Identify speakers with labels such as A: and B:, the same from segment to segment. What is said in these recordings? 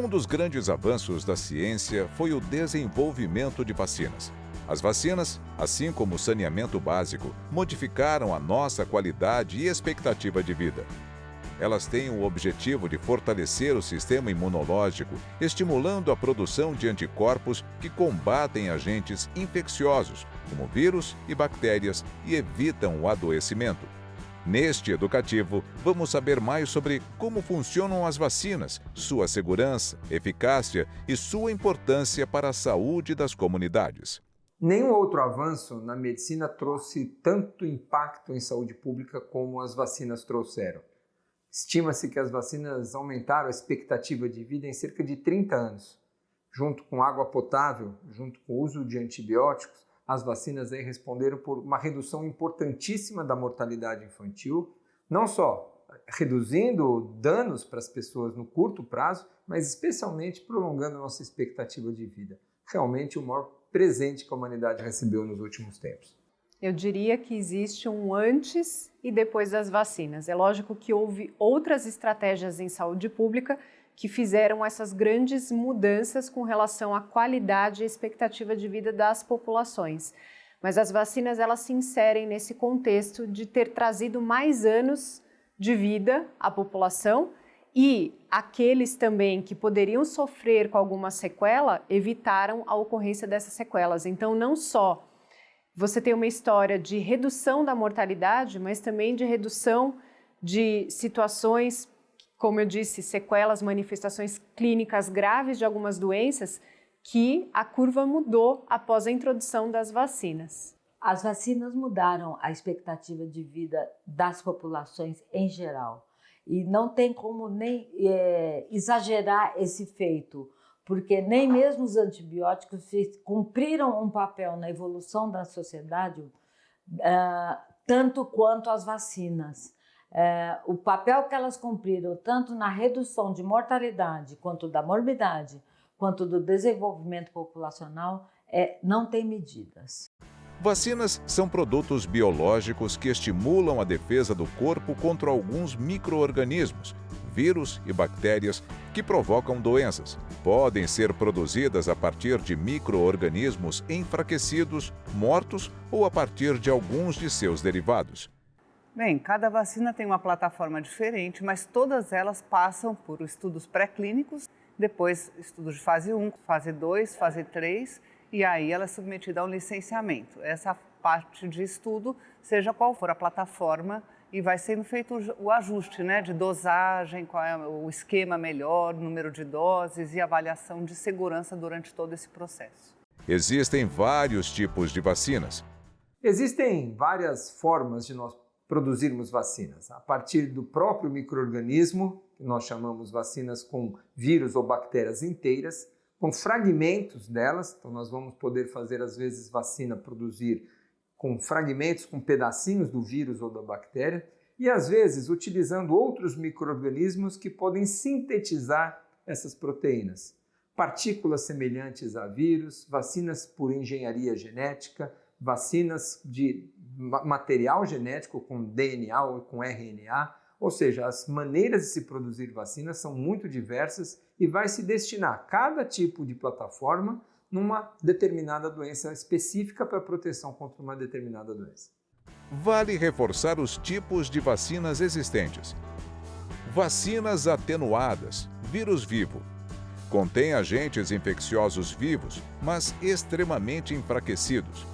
A: Um dos grandes avanços da ciência foi o desenvolvimento de vacinas. As vacinas, assim como o saneamento básico, modificaram a nossa qualidade e expectativa de vida. Elas têm o objetivo de fortalecer o sistema imunológico, estimulando a produção de anticorpos que combatem agentes infecciosos, como vírus e bactérias, e evitam o adoecimento. Neste educativo, vamos saber mais sobre como funcionam as vacinas, sua segurança, eficácia e sua importância para a saúde das comunidades.
B: Nenhum outro avanço na medicina trouxe tanto impacto em saúde pública como as vacinas trouxeram. Estima-se que as vacinas aumentaram a expectativa de vida em cerca de 30 anos. Junto com água potável, junto com o uso de antibióticos, as vacinas aí responderam por uma redução importantíssima da mortalidade infantil, não só reduzindo danos para as pessoas no curto prazo, mas especialmente prolongando a nossa expectativa de vida. Realmente o maior presente que a humanidade recebeu nos últimos tempos.
C: Eu diria que existe um antes e depois das vacinas. É lógico que houve outras estratégias em saúde pública que fizeram essas grandes mudanças com relação à qualidade e expectativa de vida das populações. Mas as vacinas, elas se inserem nesse contexto de ter trazido mais anos de vida à população e aqueles também que poderiam sofrer com alguma sequela evitaram a ocorrência dessas sequelas. Então, não só você tem uma história de redução da mortalidade, mas também de redução de situações, como eu disse, sequelas, manifestações clínicas graves de algumas doenças, que a curva mudou após a introdução das vacinas.
D: As vacinas mudaram a expectativa de vida das populações em geral. E não tem como nem exagerar esse feito, porque nem mesmo os antibióticos cumpriram um papel na evolução da sociedade tanto quanto as vacinas. O papel que elas cumpriram, tanto na redução de mortalidade, quanto da morbidade, quanto do desenvolvimento populacional, não tem medidas.
A: Vacinas são produtos biológicos que estimulam a defesa do corpo contra alguns micro-organismos, vírus e bactérias que provocam doenças. Podem ser produzidas a partir de micro-organismos enfraquecidos, mortos ou a partir de alguns de seus derivados.
E: Bem, cada vacina tem uma plataforma diferente, mas todas elas passam por estudos pré-clínicos, depois estudos de fase 1, fase 2, fase 3, e aí ela é submetida a um licenciamento. Essa parte de estudo, seja qual for a plataforma, e vai sendo feito o ajuste, né, de dosagem, qual é o esquema melhor, número de doses e avaliação de segurança durante todo esse processo.
A: Existem vários tipos de vacinas.
B: Existem várias formas de nós produzirmos vacinas. A partir do próprio micro-organismo, que nós chamamos vacinas com vírus ou bactérias inteiras, com fragmentos delas, então nós vamos poder fazer às vezes vacina produzir com fragmentos, com pedacinhos do vírus ou da bactéria, e às vezes utilizando outros micro-organismos que podem sintetizar essas proteínas. Partículas semelhantes a vírus, vacinas por engenharia genética, vacinas de material genético com DNA ou com RNA, ou seja, as maneiras de se produzir vacinas são muito diversas e vai se destinar cada tipo de plataforma numa determinada doença específica para proteção contra uma determinada doença.
A: Vale reforçar os tipos de vacinas existentes. Vacinas atenuadas, vírus vivo. Contém agentes infecciosos vivos, mas extremamente enfraquecidos.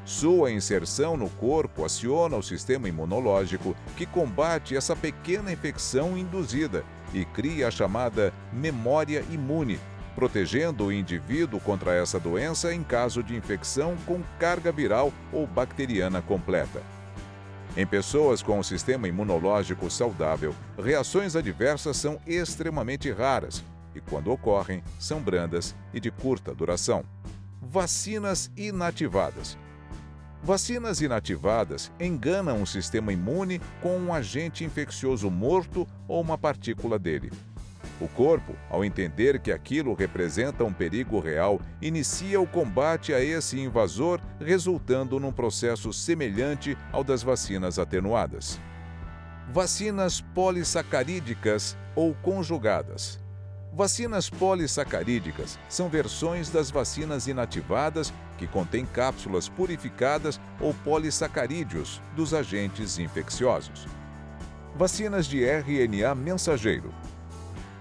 A: Sua inserção no corpo aciona o sistema imunológico que combate essa pequena infecção induzida e cria a chamada memória imune, protegendo o indivíduo contra essa doença em caso de infecção com carga viral ou bacteriana completa. Em pessoas com o sistema imunológico saudável, reações adversas são extremamente raras e, quando ocorrem, são brandas e de curta duração. Vacinas inativadas. Vacinas inativadas enganam o sistema imune com um agente infeccioso morto ou uma partícula dele. O corpo, ao entender que aquilo representa um perigo real, inicia o combate a esse invasor, resultando num processo semelhante ao das vacinas atenuadas. Vacinas polissacarídicas ou conjugadas. Vacinas polissacarídicas são versões das vacinas inativadas que contêm cápsulas purificadas ou polissacarídeos dos agentes infecciosos. Vacinas de RNA mensageiro.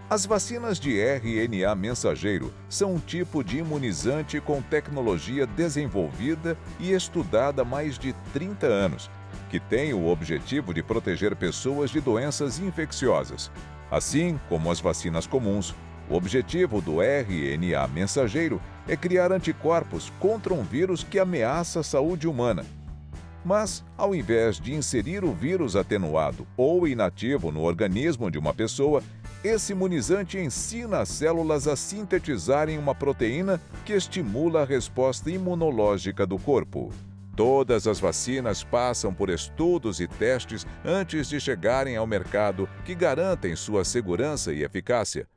A: As vacinas de RNA mensageiro são um tipo de imunizante com tecnologia desenvolvida e estudada há mais de 30 anos, que tem o objetivo de proteger pessoas de doenças infecciosas. Assim como as vacinas comuns, o objetivo do RNA mensageiro é criar anticorpos contra um vírus que ameaça a saúde humana. Mas, ao invés de inserir o vírus atenuado ou inativo no organismo de uma pessoa, esse imunizante ensina as células a sintetizarem uma proteína que estimula a resposta imunológica do corpo. Todas as vacinas passam por estudos e testes antes de chegarem ao mercado que garantem sua segurança e eficácia.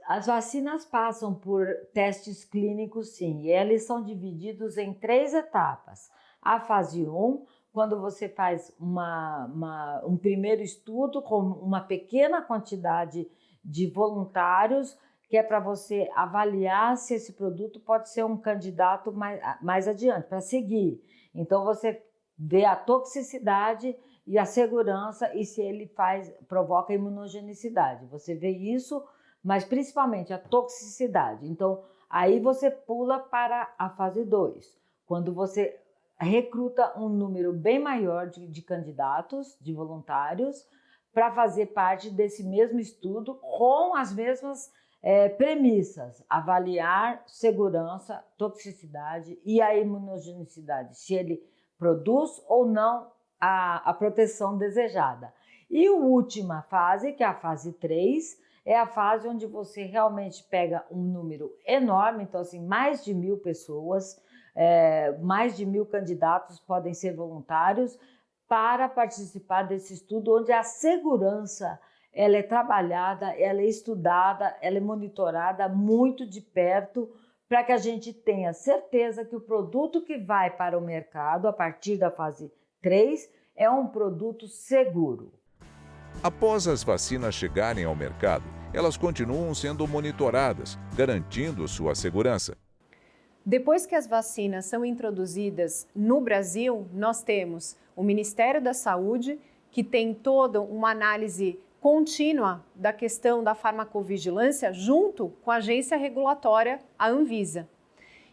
D: As vacinas passam por testes clínicos, sim, e eles são divididos em 3 etapas. A fase 1, quando você faz um primeiro estudo com uma pequena quantidade de voluntários, que é para você avaliar se esse produto pode ser um candidato mais adiante, para seguir. Então, você vê a toxicidade e a segurança e se ele provoca imunogenicidade. Você vê isso, mas principalmente a toxicidade. Então, aí você pula para a fase 2, quando você recruta um número bem maior de candidatos, de voluntários, para fazer parte desse mesmo estudo com as mesmas premissas, avaliar segurança, toxicidade e a imunogenicidade, se ele produz ou não a proteção desejada. E a última fase, que é a fase 3, é a fase onde você realmente pega um número enorme, então assim, mais de 1.000 pessoas, mais de 1.000 candidatos podem ser voluntários para participar desse estudo, onde a segurança ela é trabalhada, ela é estudada, ela é monitorada muito de perto para que a gente tenha certeza que o produto que vai para o mercado a partir da fase 3 é um produto seguro.
A: Após as vacinas chegarem ao mercado, elas continuam sendo monitoradas, garantindo sua segurança.
C: Depois que as vacinas são introduzidas no Brasil, nós temos o Ministério da Saúde, que tem toda uma análise contínua da questão da farmacovigilância junto com a agência regulatória, a Anvisa.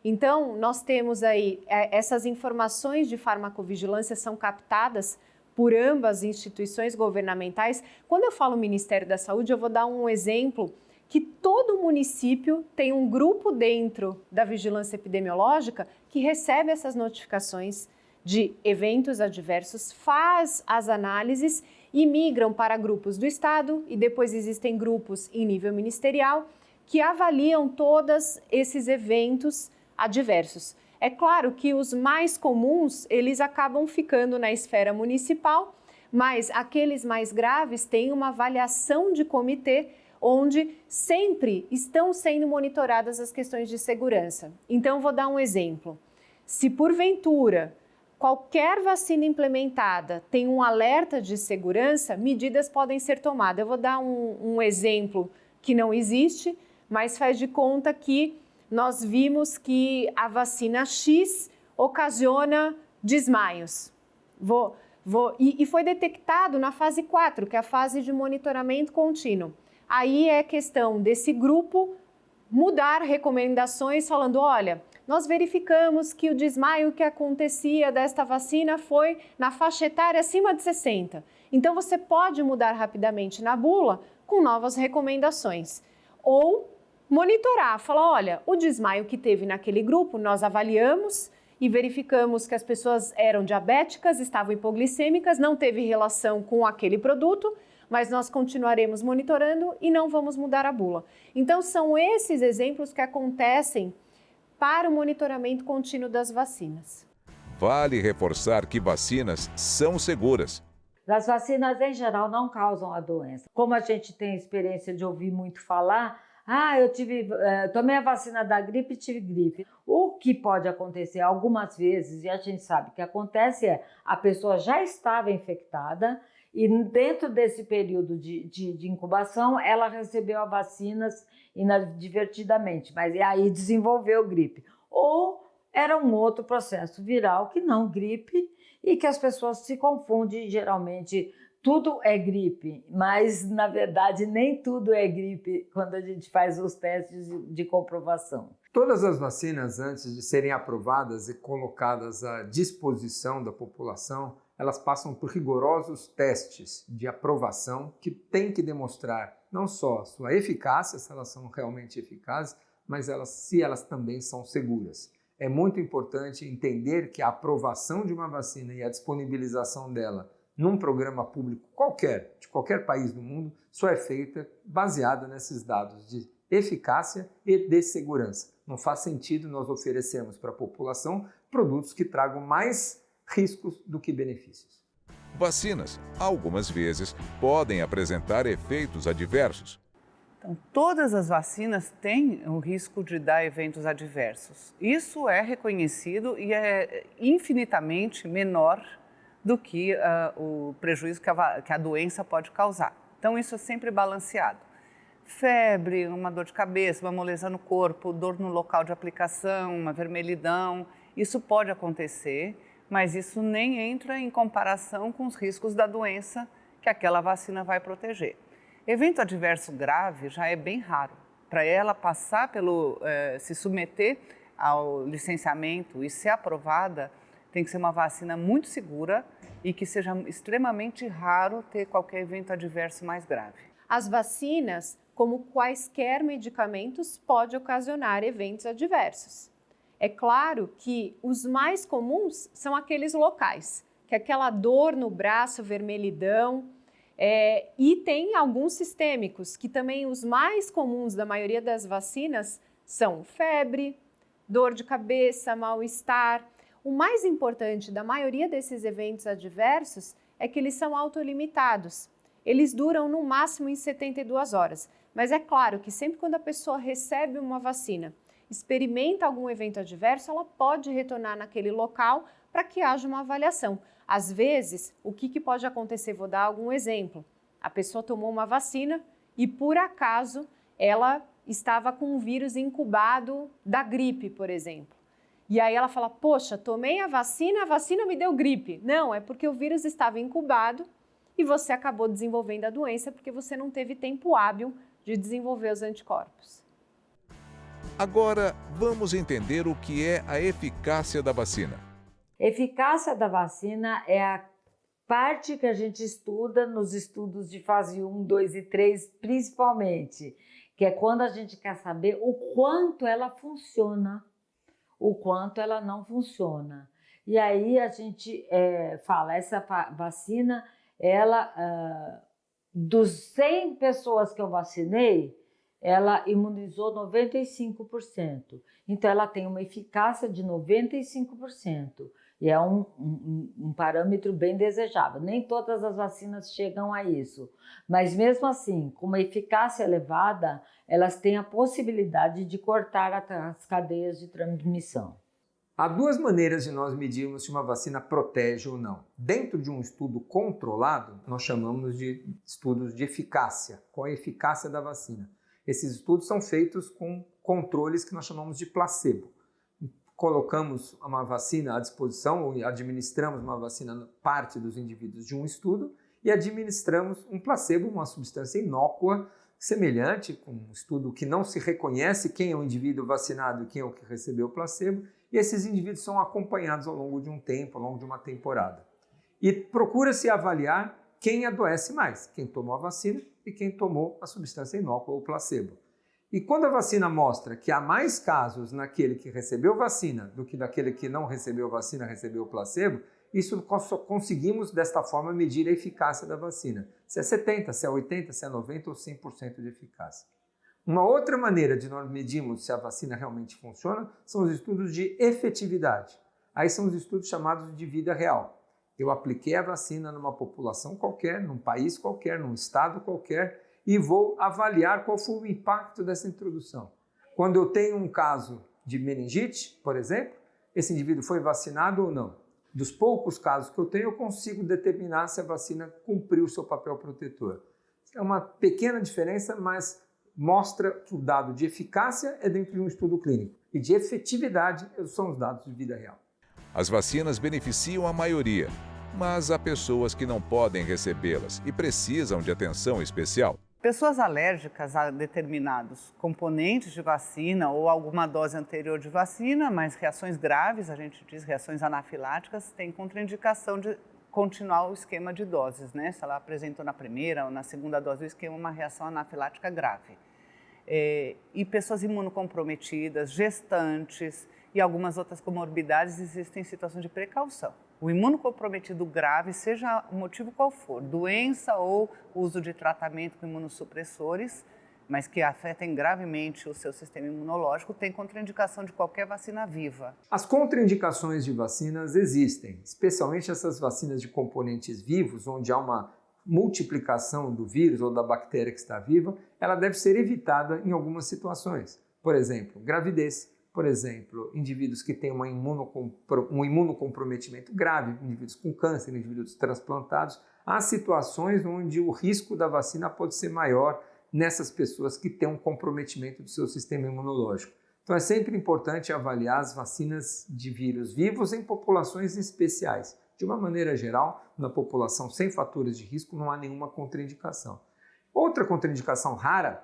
C: Então, nós temos aí, essas informações de farmacovigilância são captadas por ambas instituições governamentais. Quando eu falo Ministério da Saúde, eu vou dar um exemplo que todo município tem um grupo dentro da vigilância epidemiológica que recebe essas notificações de eventos adversos, faz as análises e migram para grupos do Estado e depois existem grupos em nível ministerial que avaliam todos esses eventos adversos. É claro que os mais comuns, eles acabam ficando na esfera municipal, mas aqueles mais graves têm uma avaliação de comitê onde sempre estão sendo monitoradas as questões de segurança. Então, vou dar um exemplo. Se porventura qualquer vacina implementada tem um alerta de segurança, medidas podem ser tomadas. Eu vou dar um exemplo que não existe, mas faz de conta que nós vimos que a vacina X ocasiona desmaios. E foi detectado na fase 4, que é a fase de monitoramento contínuo. Aí é questão desse grupo mudar recomendações falando, olha, nós verificamos que o desmaio que acontecia desta vacina foi na faixa etária acima de 60. Então, você pode mudar rapidamente na bula com novas recomendações. Ou monitorar, falar, olha, o desmaio que teve naquele grupo, nós avaliamos e verificamos que as pessoas eram diabéticas, estavam hipoglicêmicas, não teve relação com aquele produto, mas nós continuaremos monitorando e não vamos mudar a bula. Então, são esses exemplos que acontecem para o monitoramento contínuo das vacinas.
A: Vale reforçar que vacinas são seguras.
D: As vacinas, em geral, não causam a doença. Como a gente tem a experiência de ouvir muito falar, eu tomei a vacina da gripe e tive gripe. O que pode acontecer algumas vezes, e a gente sabe que acontece, a pessoa já estava infectada e dentro desse período de incubação, ela recebeu as vacinas inadvertidamente, mas aí desenvolveu gripe. Ou era um outro processo viral que não gripe e que as pessoas se confundem geralmente. Tudo é gripe, mas na verdade nem tudo é gripe quando a gente faz os testes de comprovação.
B: Todas as vacinas, antes de serem aprovadas e colocadas à disposição da população, elas passam por rigorosos testes de aprovação que têm que demonstrar não só a sua eficácia, se elas são realmente eficazes, mas se elas também são seguras. É muito importante entender que a aprovação de uma vacina e a disponibilização dela num programa público qualquer, de qualquer país do mundo, só é feita baseada nesses dados de eficácia e de segurança. Não faz sentido nós oferecermos para a população produtos que tragam mais riscos do que benefícios.
A: Vacinas, algumas vezes, podem apresentar efeitos adversos.
E: Então, todas as vacinas têm o risco de dar eventos adversos. Isso é reconhecido e é infinitamente menor do que o prejuízo que a doença pode causar. Então, isso é sempre balanceado. Febre, uma dor de cabeça, uma moleza no corpo, dor no local de aplicação, uma vermelhidão, isso pode acontecer, mas isso nem entra em comparação com os riscos da doença que aquela vacina vai proteger. Evento adverso grave já é bem raro. Para ela passar se submeter ao licenciamento e ser aprovada, tem que ser uma vacina muito segura e que seja extremamente raro ter qualquer evento adverso mais grave.
C: As vacinas, como quaisquer medicamentos, podem ocasionar eventos adversos. É claro que os mais comuns são aqueles locais, que é aquela dor no braço, vermelhidão, e tem alguns sistêmicos, que também os mais comuns da maioria das vacinas são febre, dor de cabeça, mal-estar. O mais importante da maioria desses eventos adversos é que eles são autolimitados. Eles duram no máximo em 72 horas. Mas é claro que sempre quando a pessoa recebe uma vacina, experimenta algum evento adverso, ela pode retornar naquele local para que haja uma avaliação. Às vezes, o que pode acontecer? Vou dar algum exemplo. A pessoa tomou uma vacina e, por acaso, ela estava com um vírus incubado da gripe, por exemplo. E aí ela fala, poxa, tomei a vacina me deu gripe. Não, é porque o vírus estava incubado e você acabou desenvolvendo a doença porque você não teve tempo hábil de desenvolver os anticorpos.
A: Agora, vamos entender o que é a eficácia da vacina.
D: Eficácia da vacina é a parte que a gente estuda nos estudos de fase 1, 2 e 3, principalmente, que é quando a gente quer saber o quanto ela funciona, o quanto ela não funciona. E aí a gente fala, essa vacina, dos 100 pessoas que eu vacinei, ela imunizou 95%. Então, ela tem uma eficácia de 95%. E é um parâmetro bem desejável. Nem todas as vacinas chegam a isso. Mas, mesmo assim, com uma eficácia elevada, elas têm a possibilidade de cortar as cadeias de transmissão.
B: Há duas maneiras de nós medirmos se uma vacina protege ou não. Dentro de um estudo controlado, nós chamamos de estudos de eficácia. Qual é a eficácia da vacina? Esses estudos são feitos com controles que nós chamamos de placebo. Colocamos uma vacina à disposição, ou administramos uma vacina na parte dos indivíduos de um estudo e administramos um placebo, uma substância inócua, semelhante, com um estudo que não se reconhece quem é o indivíduo vacinado e quem é o que recebeu o placebo, e esses indivíduos são acompanhados ao longo de um tempo, ao longo de uma temporada. E procura-se avaliar quem adoece mais, quem tomou a vacina e quem tomou a substância inócua ou placebo. E quando a vacina mostra que há mais casos naquele que recebeu vacina do que naquele que não recebeu vacina, recebeu placebo, isso só conseguimos desta forma medir a eficácia da vacina. Se é 70%, se é 80%, se é 90% ou 100% de eficácia. Uma outra maneira de nós medirmos se a vacina realmente funciona são os estudos de efetividade. Aí são os estudos chamados de vida real. Eu apliquei a vacina numa população qualquer, num país qualquer, num estado qualquer e vou avaliar qual foi o impacto dessa introdução. Quando eu tenho um caso de meningite, por exemplo, esse indivíduo foi vacinado ou não. Dos poucos casos que eu tenho, eu consigo determinar se a vacina cumpriu o seu papel protetor. É uma pequena diferença, mas mostra que o dado de eficácia é dentro de um estudo clínico e de efetividade são os dados de vida real.
A: As vacinas beneficiam a maioria, mas há pessoas que não podem recebê-las e precisam de atenção especial.
E: Pessoas alérgicas a determinados componentes de vacina ou alguma dose anterior de vacina, mas reações graves, a gente diz reações anafiláticas, têm contraindicação de continuar o esquema de doses, né? Se ela apresentou na primeira ou na segunda dose do esquema uma reação anafilática grave. E pessoas imunocomprometidas, gestantes e algumas outras comorbidades existem situações de precaução. O imunocomprometido grave, seja o motivo qual for, doença ou uso de tratamento com imunossupressores, mas que afetem gravemente o seu sistema imunológico, tem contraindicação de qualquer vacina viva.
B: As contraindicações de vacinas existem, especialmente essas vacinas de componentes vivos, onde há uma multiplicação do vírus ou da bactéria que está viva, ela deve ser evitada em algumas situações. Por exemplo, gravidez. Por exemplo, indivíduos que têm um imunocomprometimento grave, indivíduos com câncer, indivíduos transplantados. Há situações onde o risco da vacina pode ser maior nessas pessoas que têm um comprometimento do seu sistema imunológico. Então é sempre importante avaliar as vacinas de vírus vivos em populações especiais. De uma maneira geral, na população sem fatores de risco não há nenhuma contraindicação. Outra contraindicação rara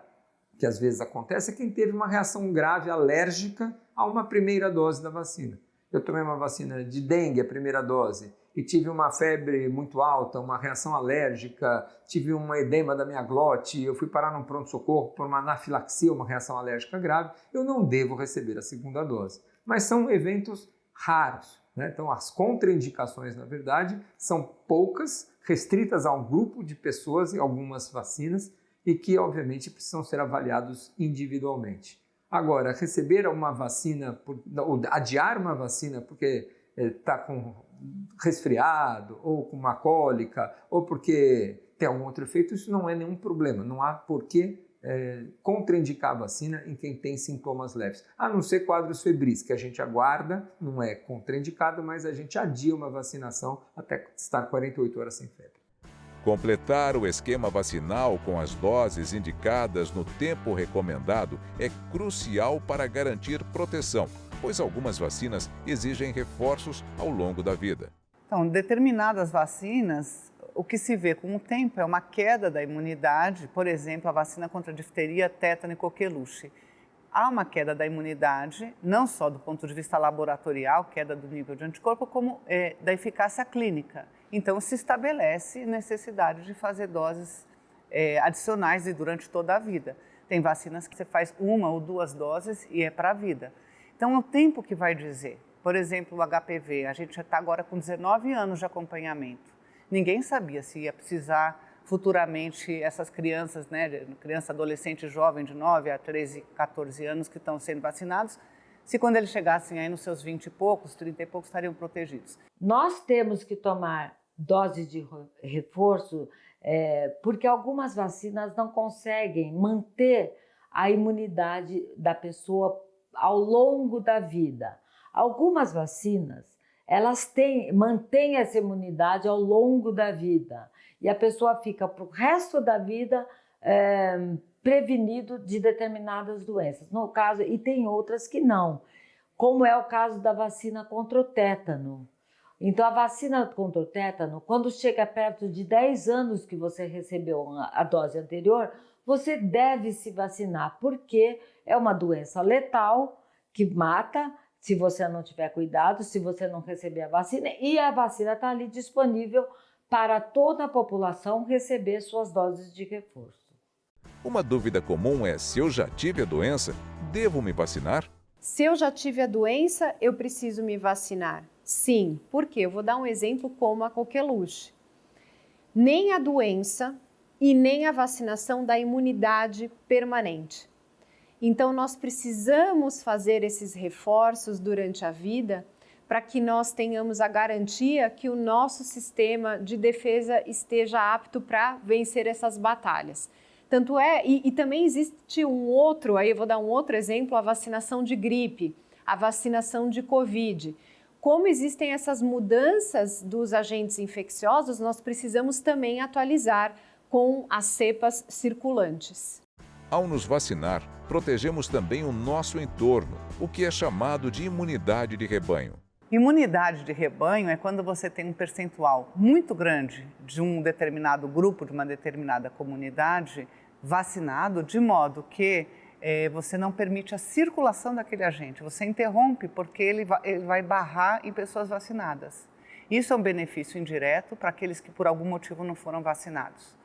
B: que às vezes acontece é quem teve uma reação grave alérgica a uma primeira dose da vacina. Eu tomei uma vacina de dengue, a primeira dose, e tive uma febre muito alta, uma reação alérgica, tive um edema da minha glote, eu fui parar num pronto-socorro por uma anafilaxia, uma reação alérgica grave, eu não devo receber a segunda dose. Mas são eventos raros, né? Então as contraindicações, na verdade, são poucas, restritas a um grupo de pessoas em algumas vacinas, e que, obviamente, precisam ser avaliados individualmente. Agora, receber uma vacina, ou adiar uma vacina porque está com resfriado, ou com uma cólica, ou porque tem algum outro efeito, isso não é nenhum problema. Não há por que contraindicar a vacina em quem tem sintomas leves. A não ser quadros febris, que a gente aguarda, não é contraindicado, mas a gente adia uma vacinação até estar 48 horas sem febre.
A: Completar o esquema vacinal com as doses indicadas no tempo recomendado é crucial para garantir proteção, pois algumas vacinas exigem reforços ao longo da vida.
E: Então, determinadas vacinas, o que se vê com o tempo é uma queda da imunidade, por exemplo, a vacina contra difteria, tétano e coqueluche. Há uma queda da imunidade, não só do ponto de vista laboratorial, queda do nível de anticorpo, como da eficácia clínica. Então, se estabelece necessidade de fazer doses adicionais e durante toda a vida. Tem vacinas que você faz 1 ou 2 doses e é para a vida. Então, é o tempo que vai dizer. Por exemplo, o HPV, a gente já está agora com 19 anos de acompanhamento. Ninguém sabia se ia precisar futuramente essas crianças, né, criança, adolescente, jovem de 9 a 13, 14 anos que estão sendo vacinados, se quando eles chegassem aí nos seus 20 e poucos, 30 e poucos, estariam protegidos.
D: Nós temos que tomar doses de reforço porque algumas vacinas não conseguem manter a imunidade da pessoa ao longo da vida. Algumas vacinas, elas mantêm essa imunidade ao longo da vida e a pessoa fica para o resto da vida prevenido de determinadas doenças. No caso, e tem outras que não, como é o caso da vacina contra o tétano. Então, a vacina contra o tétano, quando chega perto de 10 anos que você recebeu a dose anterior, você deve se vacinar, porque é uma doença letal que mata se você não tiver cuidado, se você não receber a vacina, e a vacina está ali disponível para toda a população receber suas doses de reforço.
A: Uma dúvida comum é: se eu já tive a doença, devo me vacinar?
C: Se eu já tive a doença, eu preciso me vacinar? Sim, porque eu vou dar um exemplo como a coqueluche. Nem a doença e nem a vacinação dá imunidade permanente. Então, nós precisamos fazer esses reforços durante a vida para que nós tenhamos a garantia que o nosso sistema de defesa esteja apto para vencer essas batalhas. Tanto é, e também existe aí eu vou dar um outro exemplo, a vacinação de gripe, a vacinação de Covid. Como existem essas mudanças dos agentes infecciosos, nós precisamos também atualizar com as cepas circulantes.
A: Ao nos vacinar, protegemos também o nosso entorno, o que é chamado de imunidade de rebanho.
E: Imunidade de rebanho é quando você tem um percentual muito grande de um determinado grupo, de uma determinada comunidade vacinado, de modo que você não permite a circulação daquele agente. Você interrompe porque ele vai barrar em pessoas vacinadas. Isso é um benefício indireto para aqueles que por algum motivo não foram vacinados.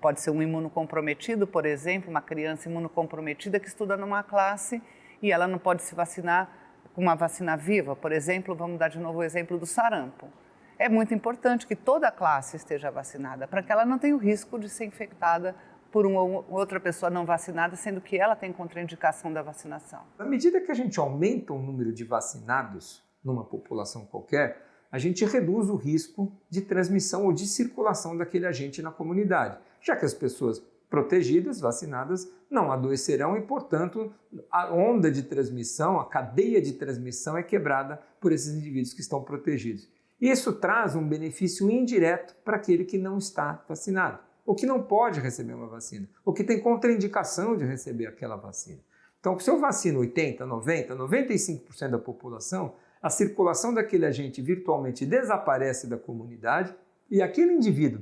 E: Pode ser um imunocomprometido, por exemplo, uma criança imunocomprometida que estuda numa classe e ela não pode se vacinar com uma vacina viva. Por exemplo, vamos dar de novo o exemplo do sarampo. É muito importante que toda a classe esteja vacinada para que ela não tenha o risco de ser infectada por uma ou outra pessoa não vacinada, sendo que ela tem contraindicação da vacinação.
B: À medida que a gente aumenta o número de vacinados numa população qualquer, a gente reduz o risco de transmissão ou de circulação daquele agente na comunidade, já que as pessoas protegidas, vacinadas, não adoecerão e, portanto, a onda de transmissão, a cadeia de transmissão é quebrada por esses indivíduos que estão protegidos. Isso traz um benefício indireto para aquele que não está vacinado, ou que não pode receber uma vacina, ou que tem contraindicação de receber aquela vacina. Então, se eu vacino 80%, 90%, 95% da população, a circulação daquele agente virtualmente desaparece da comunidade e aquele indivíduo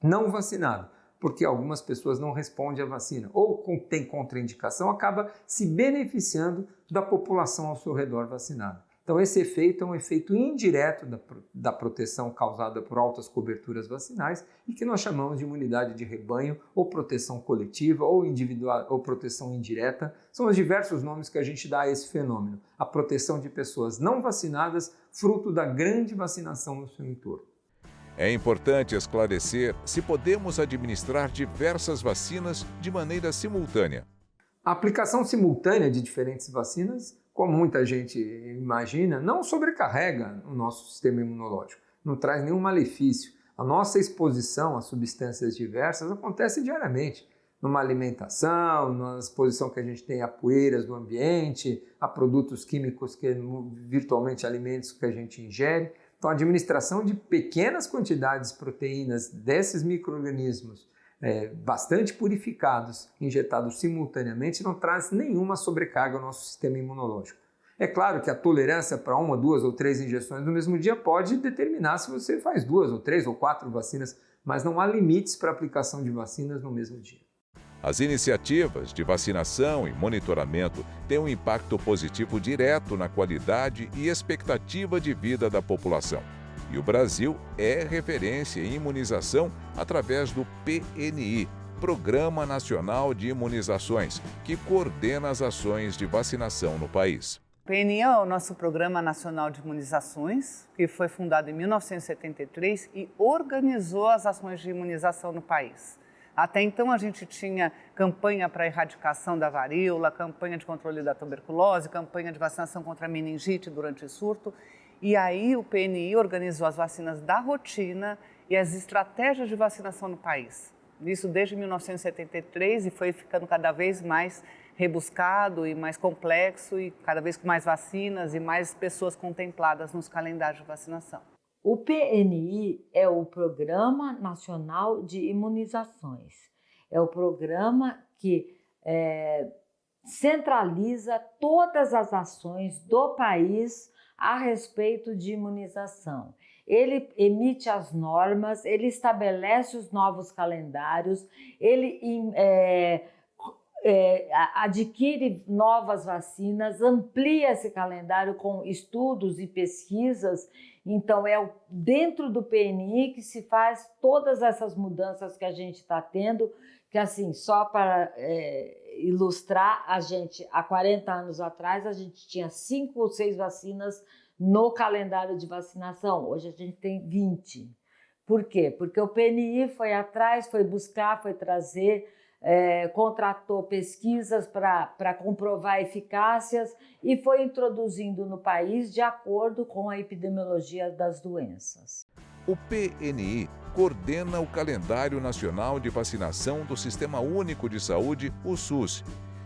B: não vacinado, porque algumas pessoas não respondem à vacina ou tem contraindicação, acaba se beneficiando da população ao seu redor vacinada. Então esse efeito é um efeito indireto da proteção causada por altas coberturas vacinais e que nós chamamos de imunidade de rebanho ou proteção coletiva ou individual ou proteção indireta. São os diversos nomes que a gente dá a esse fenômeno. A proteção de pessoas não vacinadas, fruto da grande vacinação no seu entorno.
A: É importante esclarecer se podemos administrar diversas vacinas de maneira simultânea.
B: A aplicação simultânea de diferentes vacinas, como muita gente imagina, não sobrecarrega o nosso sistema imunológico, não traz nenhum malefício. A nossa exposição a substâncias diversas acontece diariamente, numa alimentação, na exposição que a gente tem a poeiras do ambiente, a produtos químicos, virtualmente alimentos que a gente ingere. Então, a administração de pequenas quantidades de proteínas desses micro-organismos bastante purificados, injetados simultaneamente, não traz nenhuma sobrecarga ao nosso sistema imunológico. É claro que a tolerância para 1, 2 ou 3 injeções no mesmo dia pode determinar se você faz 2 ou 3 ou 4 vacinas, mas não há limites para a aplicação de vacinas no mesmo dia.
A: As iniciativas de vacinação e monitoramento têm um impacto positivo direto na qualidade e expectativa de vida da população. E o Brasil é referência em imunização através do PNI, Programa Nacional de Imunizações, que coordena as ações de vacinação no país.
E: O PNI é o nosso Programa Nacional de Imunizações, que foi fundado em 1973 e organizou as ações de imunização no país. Até então a gente tinha campanha para a erradicação da varíola, campanha de controle da tuberculose, campanha de vacinação contra a meningite durante o surto. E aí o PNI organizou as vacinas da rotina e as estratégias de vacinação no país. Isso desde 1973 e foi ficando cada vez mais rebuscado e mais complexo e cada vez com mais vacinas e mais pessoas contempladas nos calendários de vacinação.
D: O PNI é o Programa Nacional de Imunizações. É o programa que centraliza todas as ações do país a respeito de imunização. Ele emite as normas, ele estabelece os novos calendários, ele adquire novas vacinas, amplia esse calendário com estudos e pesquisas. Então, é dentro do PNI que se faz todas essas mudanças que a gente está tendo, que assim, só para ilustrar, a gente, há 40 anos atrás, a gente tinha 5 ou 6 vacinas no calendário de vacinação. Hoje a gente tem 20. Por quê? Porque o PNI foi atrás, foi buscar, foi trazer, contratou pesquisas para comprovar eficácias e foi introduzindo no país de acordo com a epidemiologia das doenças.
A: O PNI coordena o Calendário Nacional de Vacinação do Sistema Único de Saúde, o SUS,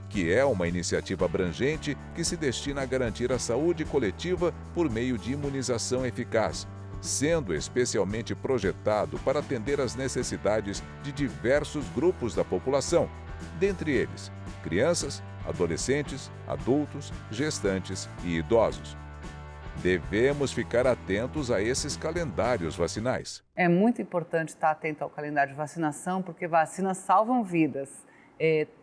A: que é uma iniciativa abrangente que se destina a garantir a saúde coletiva por meio de imunização eficaz, sendo especialmente projetado para atender às necessidades de diversos grupos da população, dentre eles crianças, adolescentes, adultos, gestantes e idosos. Devemos ficar atentos a esses calendários vacinais.
E: É muito importante estar atento ao calendário de vacinação, porque vacinas salvam vidas.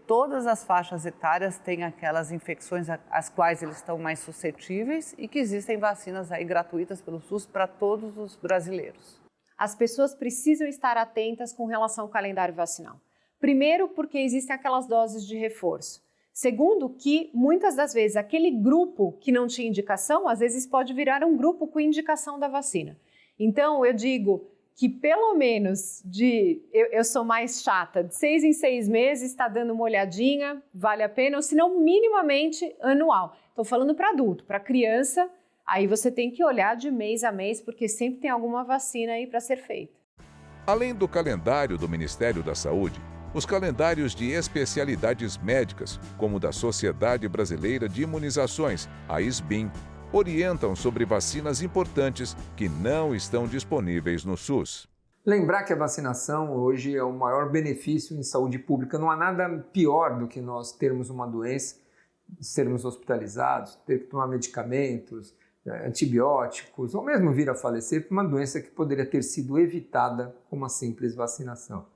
E: Todas as faixas etárias têm aquelas infecções às quais eles estão mais suscetíveis e que existem vacinas aí gratuitas pelo SUS para todos os brasileiros.
C: As pessoas precisam estar atentas com relação ao calendário vacinal. Primeiro, porque existem aquelas doses de reforço. Segundo, que muitas das vezes aquele grupo que não tinha indicação, às vezes pode virar um grupo com indicação da vacina. Então, eu digo que pelo menos eu sou mais chata, de 6 em 6 meses, está dando uma olhadinha, vale a pena, ou se não, minimamente anual. Estou falando para adulto, para criança, aí você tem que olhar de mês a mês, porque sempre tem alguma vacina aí para ser feita.
A: Além do calendário do Ministério da Saúde, os calendários de especialidades médicas, como o da Sociedade Brasileira de Imunizações, a SBIM, orientam sobre vacinas importantes que não estão disponíveis no SUS.
B: Lembrar que a vacinação hoje é o maior benefício em saúde pública. Não há nada pior do que nós termos uma doença, sermos hospitalizados, ter que tomar medicamentos, antibióticos, ou mesmo vir a falecer por uma doença que poderia ter sido evitada com uma simples vacinação.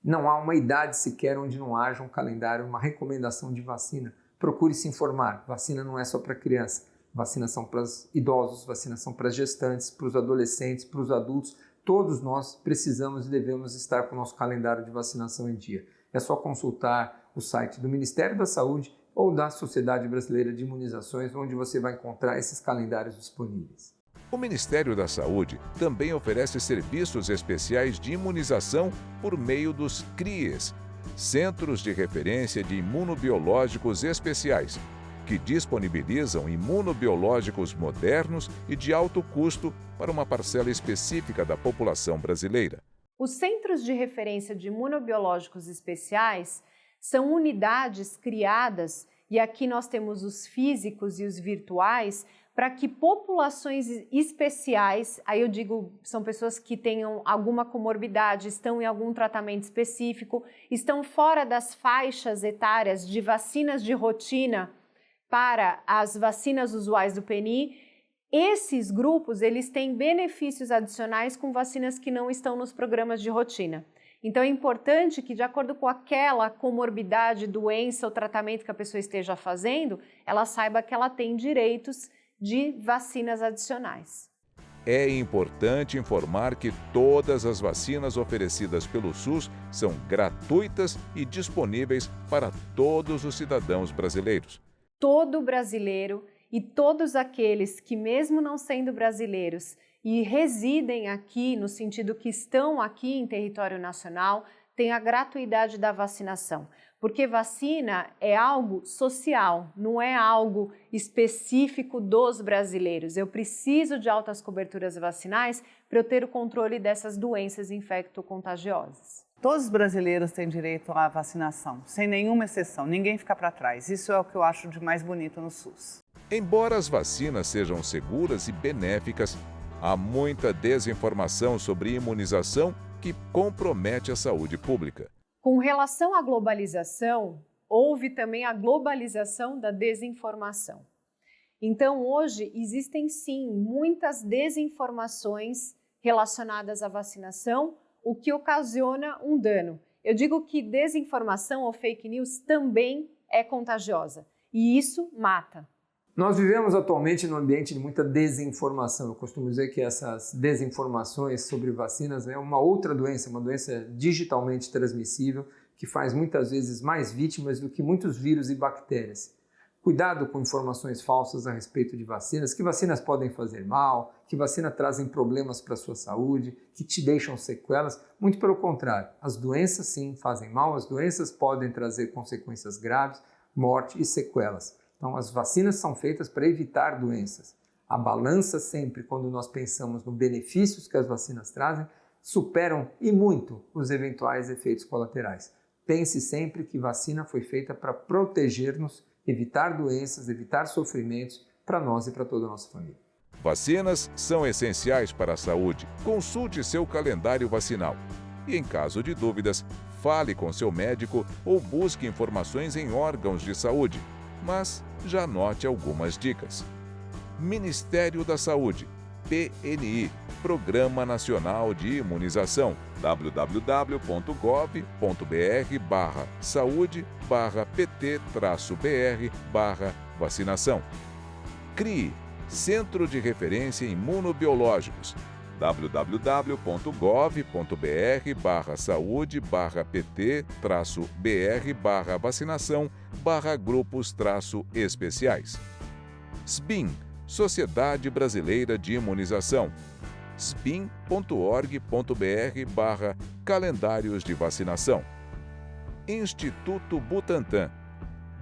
B: Não há uma idade sequer onde não haja um calendário, uma recomendação de vacina. Procure se informar. Vacina não é só para criança. Vacinação para os idosos, vacinação para as gestantes, para os adolescentes, para os adultos. Todos nós precisamos e devemos estar com o nosso calendário de vacinação em dia. É só consultar o site do Ministério da Saúde ou da Sociedade Brasileira de Imunizações, onde você vai encontrar esses calendários disponíveis.
A: O Ministério da Saúde também oferece serviços especiais de imunização por meio dos CRIES, Centros de Referência de Imunobiológicos Especiais, que disponibilizam imunobiológicos modernos e de alto custo para uma parcela específica da população brasileira.
C: Os Centros de Referência de Imunobiológicos Especiais são unidades criadas, e aqui nós temos os físicos e os virtuais, para que populações especiais, aí eu digo, são pessoas que tenham alguma comorbidade, estão em algum tratamento específico, estão fora das faixas etárias de vacinas de rotina para as vacinas usuais do PNI, esses grupos eles têm benefícios adicionais com vacinas que não estão nos programas de rotina. Então é importante que, de acordo com aquela comorbidade, doença ou tratamento que a pessoa esteja fazendo, ela saiba que ela tem direitos de vacinas adicionais.
A: É importante informar que todas as vacinas oferecidas pelo SUS são gratuitas e disponíveis para todos os cidadãos brasileiros.
C: Todo brasileiro e todos aqueles que, mesmo não sendo brasileiros e residem aqui, no sentido que estão aqui em território nacional, têm a gratuidade da vacinação. Porque vacina é algo social, não é algo específico dos brasileiros. Eu preciso de altas coberturas vacinais para eu ter o controle dessas doenças infecto-contagiosas.
E: Todos os brasileiros têm direito à vacinação, sem nenhuma exceção, ninguém fica para trás. Isso é o que eu acho de mais bonito no SUS.
A: Embora as vacinas sejam seguras e benéficas, há muita desinformação sobre imunização que compromete a saúde pública.
C: Com relação à globalização, houve também a globalização da desinformação. Então, hoje, existem sim muitas desinformações relacionadas à vacinação, o que ocasiona um dano. Eu digo que desinformação ou fake news também é contagiosa e isso mata.
B: Nós vivemos atualmente num ambiente de muita desinformação. Eu costumo dizer que essas desinformações sobre vacinas é uma outra doença, uma doença digitalmente transmissível, que faz muitas vezes mais vítimas do que muitos vírus e bactérias. Cuidado com informações falsas a respeito de vacinas, que vacinas podem fazer mal, que vacinas trazem problemas para a sua saúde, que te deixam sequelas. Muito pelo contrário, as doenças sim fazem mal, as doenças podem trazer consequências graves, morte e sequelas. Então, as vacinas são feitas para evitar doenças. A balança sempre, quando nós pensamos nos benefícios que as vacinas trazem, superam e muito os eventuais efeitos colaterais. Pense sempre que vacina foi feita para proteger-nos, evitar doenças, evitar sofrimentos para nós e para toda a nossa família.
A: Vacinas são essenciais para a saúde. Consulte seu calendário vacinal. E em caso de dúvidas, fale com seu médico ou busque informações em órgãos de saúde, mas já anote algumas dicas. Ministério da Saúde, PNI, Programa Nacional de Imunização, www.gov.br/saúde/pt-br/vacinação. CRIE, Centro de Referência Imunobiológicos, www.gov.br/saúde/pt-br/vacinação/grupos-especiais. SBIM, Sociedade Brasileira de Imunização, sbim.org.br/calendários de vacinação. Instituto Butantan,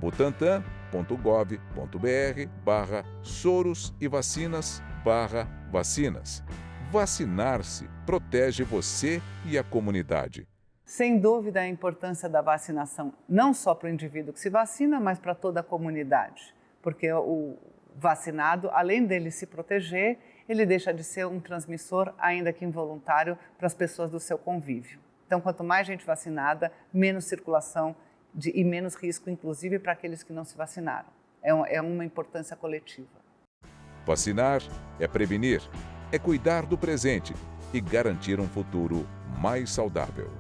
A: butantan.gov.br/soros e vacinas/vacinas. Vacinar-se protege você e a comunidade.
E: Sem dúvida, a importância da vacinação, não só para o indivíduo que se vacina, mas para toda a comunidade. Porque o vacinado, além dele se proteger, ele deixa de ser um transmissor, ainda que involuntário, para as pessoas do seu convívio. Então, quanto mais gente vacinada, menos circulação e menos risco, inclusive para aqueles que não se vacinaram. É uma importância coletiva.
A: Vacinar é prevenir, é cuidar do presente e garantir um futuro mais saudável.